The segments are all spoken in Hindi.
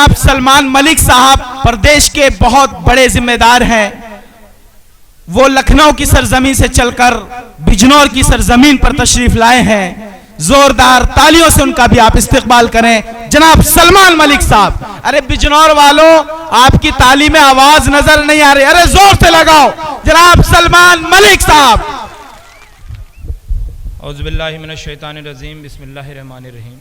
जनाब सलमान मलिक साहब प्रदेश के बहुत बड़े जिम्मेदार हैं। वो लखनऊ की सरजमीन से चलकर बिजनौर की सरजमीन पर तशरीफ लाए हैं। जोरदार तालियों से उनका भी आप इस्तकबाल करें जनाब सलमान मलिक साहब। अरे बिजनौर वालों, आपकी ताली में आवाज नजर नहीं आ रही, अरे जोर से लगाओ जनाब सलमान मलिक साहब। औज़ुबिल्लाहि मिनश्शैतानिर्रजीम, बिस्मिल्लाहिर्रहमानिर्रहीम।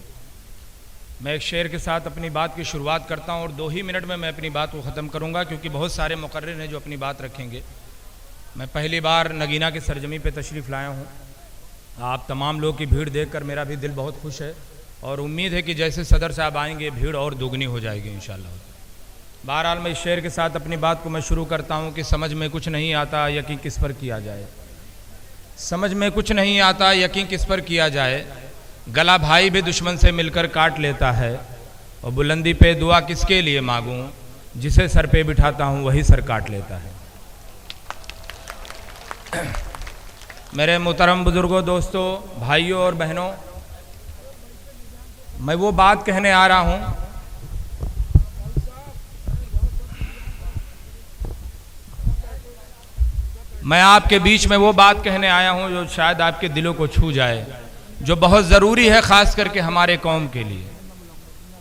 मैं एक शेर के साथ अपनी बात की शुरुआत करता हूं और 2 ही मिनट में मैं अपनी बात को ख़त्म करूंगा, क्योंकि बहुत सारे मुकर्रिर हैं जो अपनी बात रखेंगे। मैं पहली बार नगीना की सरजमी पे तशरीफ़ लाया हूं। आप तमाम लोग की भीड़ देखकर मेरा भी दिल बहुत खुश है और उम्मीद है कि जैसे सदर साहब आएंगे भीड़ और दोगुनी हो जाएगी इंशाअल्लाह। बहरहाल मैं इस शेर के साथ अपनी बात को मैं शुरू करता हूँ कि समझ में कुछ नहीं आता यकीन किस पर किया जाए। समझ में कुछ नहीं आता यकीन किस पर किया जाए। गला भाई भी दुश्मन से मिलकर काट लेता है और बुलंदी पे दुआ किसके लिए मांगूं, जिसे सर पे बिठाता हूँ वही सर काट लेता है। मेरे मोहतरम बुजुर्गों, दोस्तों, भाइयों और बहनों, मैं वो बात कहने आ रहा हूँ मैं आपके बीच में वो बात कहने आया हूँ जो शायद आपके दिलों को छू जाए, जो बहुत ज़रूरी है ख़ास करके हमारे कौम के लिए।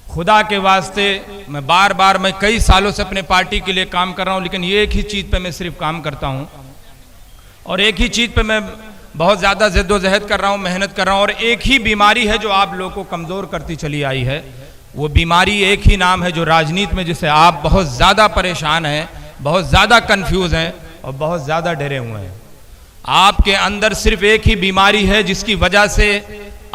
खुदा के वास्ते मैं बार मैं कई सालों से अपने पार्टी के लिए काम कर रहा हूँ, लेकिन ये एक ही चीज़ पे मैं सिर्फ काम करता हूँ और एक ही चीज़ पे मैं बहुत ज़्यादा जद्दोजहद कर रहा हूँ, मेहनत कर रहा हूँ। और एक ही बीमारी है जो आप लोगों को कमज़ोर करती चली आई है। वो बीमारी एक ही नाम है जो राजनीति में जिससे आप बहुत ज़्यादा परेशान हैं, बहुत ज़्यादा कन्फ्यूज़ हैं और बहुत ज़्यादा डरे हुए हैं। आपके अंदर सिर्फ एक ही बीमारी है जिसकी वजह से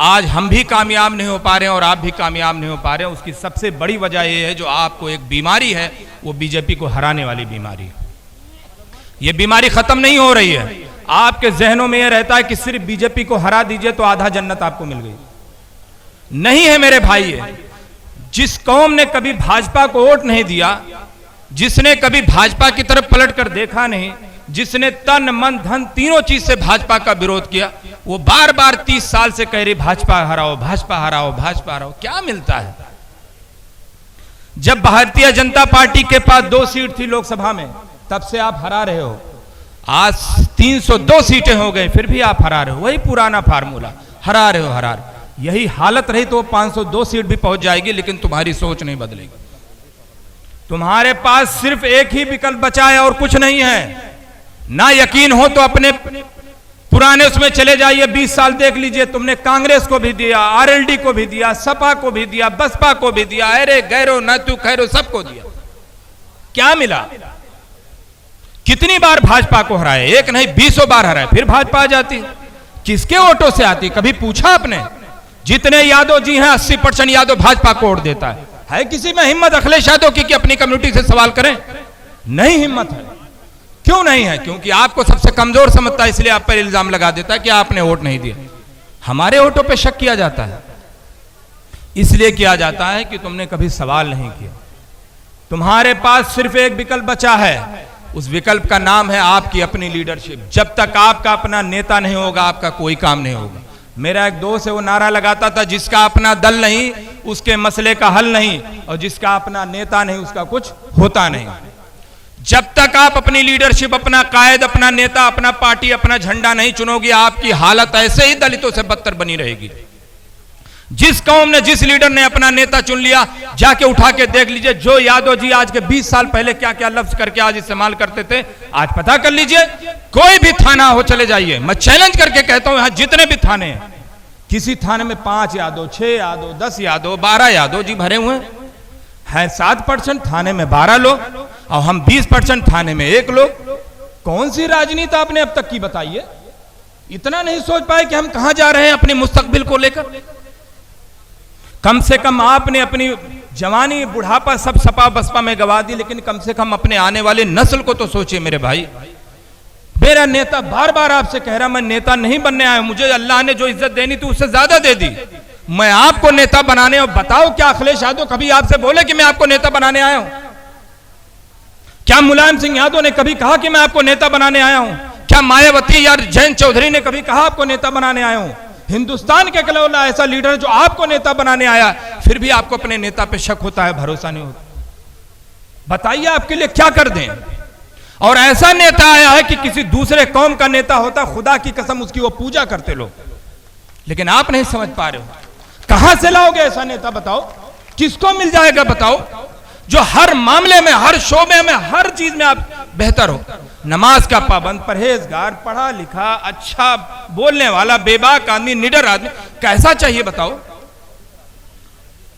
आज हम भी कामयाब नहीं हो पा रहे हैं और आप भी कामयाब नहीं हो पा रहे हैं। उसकी सबसे बड़ी वजह यह है जो आपको एक बीमारी है, वो बीजेपी को हराने वाली बीमारी है। ये बीमारी ख़त्म नहीं हो रही है। आपके जहनों में यह रहता है कि सिर्फ बीजेपी को हरा दीजिए तो आधा जन्नत आपको मिल गई। नहीं है मेरे भाई। है जिस कौम ने कभी भाजपा को वोट नहीं दिया, जिसने कभी भाजपा की तरफ पलट कर देखा नहीं, जिसने तन मन धन तीनों चीज से भाजपा का विरोध किया, वो बार 30 साल से कह रही भाजपा हराओ, भाजपा हराओ, भाजपा हराओ। क्या मिलता है? जब भारतीय जनता पार्टी के पास 2 सीट थी लोकसभा में, तब से आप हरा रहे हो। आज 302 सीटें हो गए, फिर भी आप हरा रहे हो। वही पुराना फार्मूला, हरा रहे हो, हरा रहे। यही हालत रही तो 502 सीट भी पहुंच जाएगी, लेकिन तुम्हारी सोच नहीं बदलेगी। तुम्हारे पास सिर्फ एक ही विकल्प बचा है और कुछ नहीं है। ना यकीन हो तो अपने पुराने उसमें चले जाइए। 20 साल देख लीजिए, तुमने कांग्रेस को भी दिया, आरएलडी को भी दिया, सपा को भी दिया, बसपा को भी दिया, अरे गैरो न तू खैरो सबको दिया। क्या मिला? कितनी बार भाजपा को हराए? एक नहीं 20 बार हराए, फिर भाजपा आ जाती। किसके वोटों से आती? कभी पूछा आपने? जितने यादव जी हैं 80% यादव भाजपा को वोट देता है किसी में हिम्मत अखिलेश यादव की कि अपनी कम्युनिटी से सवाल करें? नहीं हिम्मत है। क्यों नहीं है? क्योंकि आपको सबसे कमजोर समझता है, इसलिए आप पर इल्जाम लगा देता है कि आपने वोट नहीं दिया। हमारे वोटों पे शक किया जाता है, इसलिए किया जाता है कि तुमने कभी सवाल नहीं किया। तुम्हारे पास सिर्फ एक विकल्प बचा है, उस विकल्प का नाम है आपकी अपनी लीडरशिप। जब तक आपका अपना नेता नहीं होगा, आपका कोई काम नहीं होगा। मेरा एक दोस्त है, वो नारा लगाता था, जिसका अपना दल नहीं उसके मसले का हल नहीं, और जिसका अपना नेता नहीं उसका कुछ होता नहीं। जब तक आप अपनी लीडरशिप, अपना कायद, अपना नेता, अपना पार्टी, अपना झंडा नहीं चुनोगे, आपकी हालत ऐसे ही दलितों से बदतर बनी रहेगी। जिस कौम ने, जिस लीडर ने अपना नेता चुन लिया, जाके उठा के देख लीजिए जो यादव जी आज के 20 साल पहले क्या क्या लफ्ज करके आज इस्तेमाल करते थे, आज पता कर लीजिए। कोई भी थाना हो चले जाइए, मैं चैलेंज करके कहता हूं, यहां जितने भी थाने हैं, किसी थाने में 5 यादव, 6 यादव, 10 यादव, 12 यादव जी भरे हुए हैं। 7% थाने में 12 लोग और हम 20% थाने में 1 लोग। कौन सी राजनीति आपने अब तक की बताइए? इतना नहीं सोच पाए कि हम कहां जा रहे हैं अपने मुस्तकबिल को लेकर? कम से कम आपने अपनी जवानी, बुढ़ापा सब सपा बसपा में गवा दी, लेकिन कम से कम अपने आने वाले नस्ल को तो सोचिए मेरे भाई। मेरा नेता बार आपसे कह रहा, मैं नेता नहीं बनने आया, मुझे अल्लाह ने जो इज्जत देनी थी उससे ज्यादा दे दी। मैं आपको नेता बनाने, और बताओ क्या अखिलेश यादव कभी आपसे बोले कि मैं आपको नेता बनाने आया हूं? क्या मुलायम सिंह यादव ने कभी कहा कि मैं आपको नेता बनाने आया हूं? क्या मायावती या जयंत चौधरी ने कभी कहा आपको नेता बनाने आया हूं? हिंदुस्तान के इकलौता ऐसा लीडर जो आपको नेता बनाने आया, फिर भी आपको अपने नेता पे शक होता है, भरोसा नहीं होता। बताइए आपके लिए क्या कर दें। और ऐसा नेता आया है कि किसी दूसरे कौम का नेता होता, खुदा की कसम उसकी वो पूजा करते लोग, लेकिन आप नहीं समझ पा रहे हो। कहां से लाओगे ऐसा नेता बताओ, किसको मिल जाएगा बताओ, जो हर मामले में, हर शोबे में, हर चीज में आप बेहतर हो। नमाज का पाबंद, परहेजगार, पढ़ा लिखा, अच्छा बोलने वाला, बेबाक आदमी, निडर आदमी, कैसा चाहिए बताओ।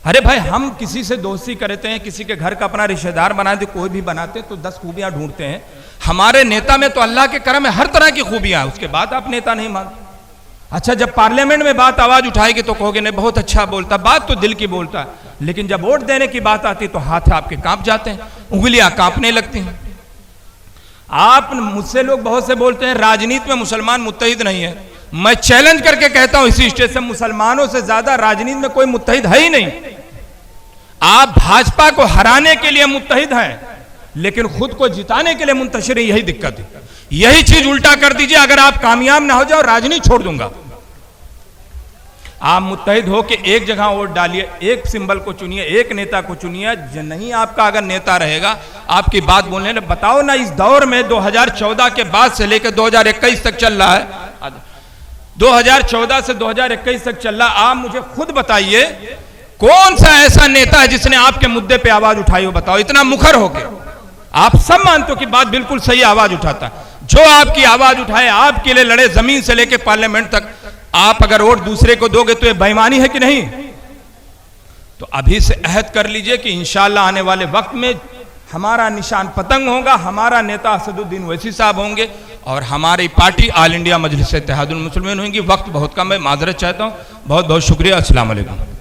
अरे भाई, हम किसी से दोस्ती करते हैं, किसी के घर का अपना रिश्तेदार बनाते, कोई भी बनाते तो 10 खूबियां ढूंढते हैं। हमारे नेता में तो अल्लाह के करम में हर तरह की खूबियां, उसके बाद आप नेता नहीं मानते। अच्छा, जब पार्लियामेंट में बात आवाज उठाएगी तो कहोगे नहीं बहुत अच्छा बोलता, बात तो दिल की बोलता है, लेकिन जब वोट देने की बात आती तो हाथ आपके कांप जाते हैं, उंगलियां कांपने लगती हैं। आप मुझसे लोग बहुत से बोलते हैं राजनीति में मुसलमान मुत्तहिद नहीं है। मैं चैलेंज करके कहता हूं इसी स्टेज से, मुसलमानों से ज्यादा राजनीति में कोई मुत्तहिद है ही नहीं। आप भाजपा को हराने के लिए मुत्तहिद हैं, लेकिन खुद को जिताने के लिए मुंतशिर हैं। यही दिक्कत है। यही चीज उल्टा कर दीजिए, अगर आप कामयाब ना हो जाओ, राजनीति छोड़ दूंगा। आप मुत्तहिद हो कि एक जगह वोट डालिए, एक सिंबल को चुनिए, एक नेता को चुनिए। नहीं, आपका अगर नेता रहेगा आपकी बात बोलने, बताओ ना, इस दौर में 2014 के बाद से लेकर 2021 तक चल रहा है, 2014 से 2021 तक चल रहा, आप मुझे खुद बताइए कौन सा ऐसा नेता है जिसने आपके मुद्दे पे आवाज उठाई हो, बताओ। इतना मुखर होके आप सब मानते हो कि बात बिल्कुल सही, आवाज उठाता है। जो आपकी आवाज उठाए, आपके लिए लड़े, जमीन से लेकर पार्लियामेंट तक, आप अगर वोट दूसरे को दोगे तो ये बेईमानी है कि नहीं? तो अभी से अहद कर लीजिए कि इंशाअल्लाह आने वाले वक्त में हमारा निशान पतंग होगा, हमारा नेता असदुद्दीन ओवैसी साहब होंगे और हमारी पार्टी ऑल इंडिया मजलिस इत्तेहादुल मुस्लिमीन होंगी। वक्त बहुत कम है, माजरत चाहता हूं। बहुत बहुत शुक्रिया। अस्सलाम वालेकुम।